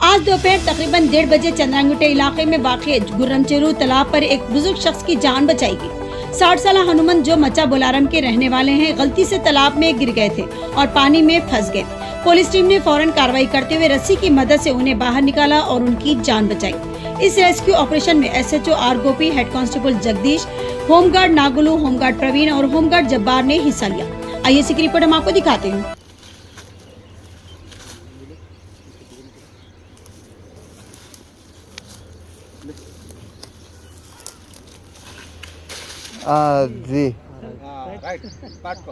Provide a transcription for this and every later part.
आज दोपहर तकरीबन 1:30 बजे चंद्रांगुटे इलाके में वाक़ गुर्रमचेरू तालाब पर एक बुजुर्ग शख्स की जान बचाई गई। 60 साल हनुमान जो मच्चा बोलारम के रहने वाले हैं, गलती से तालाब में गिर गए थे और पानी में फंस गए। पुलिस टीम ने फौरन कार्रवाई करते हुए रस्सी की मदद से उन्हें बाहर निकाला और उनकी जान बचाई। इस रेस्क्यू ऑपरेशन में SHO R Gopi, head constable Jagdish, home guard Nagulu, home guard Praveen और होमगार्ड जब्बार ने हिस्सा लिया। आइए इसकी रिपोर्ट हम आपको दिखाते हैं। जी రైట్ పట్టుకో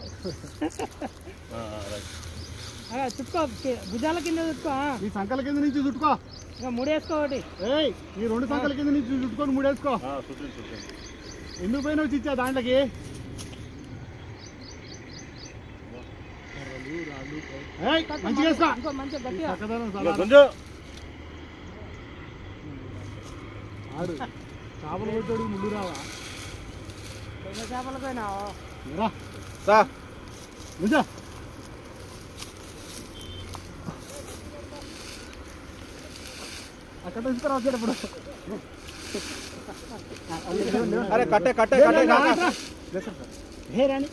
రైట్ చుట్టుకో భుజాల కింద చుట్టుకో ఈ సంకల కింద నుంచి చుట్టుకో ఇక ముడేసుకో ఒకటి ఏయ్ ఈ రెండు సంకల కింద నుంచి చుట్టుకొని ముడేసుకో ఎందుకు పోయినావు చిచ్చా దాంట్లోకి ఏయ్ మంచిగా వేసుకో ఇంకో మంచిగా గట్టిగా చక్కదనం సలారా. ఆడు చేపలు కొట్టాడు ముళ్ళు రావా పెద్ద చేపలు పోయినావు రా సా నిజా అక్కడ తీసుకురా వచ్చేటప్పుడు अरे कटे कटे कटे హే రాని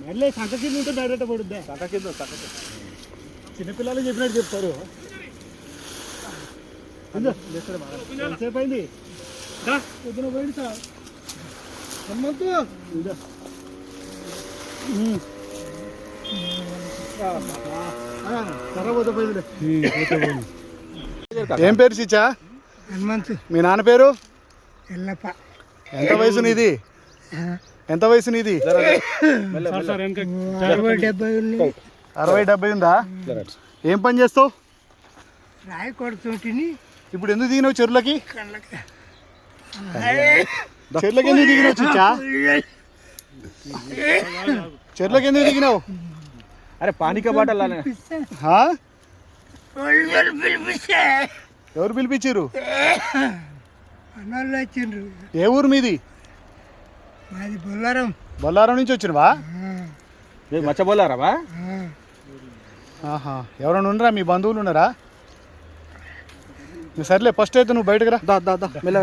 మెడలే సంక కింద ఉంటే బయట పడుద్దా చిన్నపిల్లలు చెప్పినట్టు చెప్తారు. ఎంతసేపు అయింది పొద్దున పోయింది సార్ నమ్మద్దు ఏం పేరు చిచ్చా? హనుమంతు మీ నాన్న పేరు? ఎల్లప్ప. ఎంత వయసు నీది? ఎంత వయసు నీది? 60-70 ఉందా? ఏం పని చేస్తావు? రాయి కొడుతుంటిని ఇప్పుడు ఎందుకు దిగినావు చెరువులకి? చెరువులకి ఎందుకు దిగినావు చిచ్చా? చెరువులకి ఎందుకు దిగినావు? अरे पानी का बाटल लाना హా? ఎవరు పిలిపించారు? అన్నోళ్ళు వచ్చిండ్రు. ఏ ఊరు మీది? మాది బొల్లారం. బొల్లారం నుంచి వచ్చినవా? मचा बोला रहा ఆహా, ఎవరైనా ఉన్నారా? మీ బంధువులు ఉన్నారా? సర్లే, ఫస్ట్ అయితే నువ్వు బయటకు రా. दा दा दा मिला